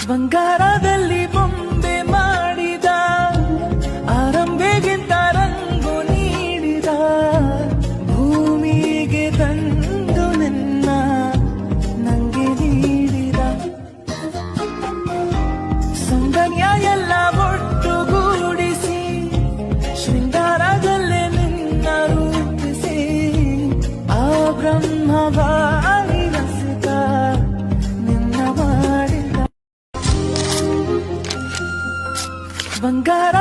ಬಂಗಾರದಲ್ಲಿ ಬೊಂಬೆ ಮಾಡಿದ ಆರಂಭೆಗಿಂತ ರಂಗು ನೀಡಿದ ಭೂಮಿಗೆ ತಂದು ನಿನ್ನ ನಂಗೆ ನೀಡಿದ ಸೌಂದರ್ಯ ಎಲ್ಲ ಒಟ್ಟುಗೂಡಿಸಿ ಶೃಂಗಾರದಲ್ಲೇ ನಿನ್ನ ರೂಪಿಸಿ ಆ ಬ್ರಹ್ಮ ರಸಿಕ ನಿನ್ನ ಮಾಡಿದ ಬಂಗಾರ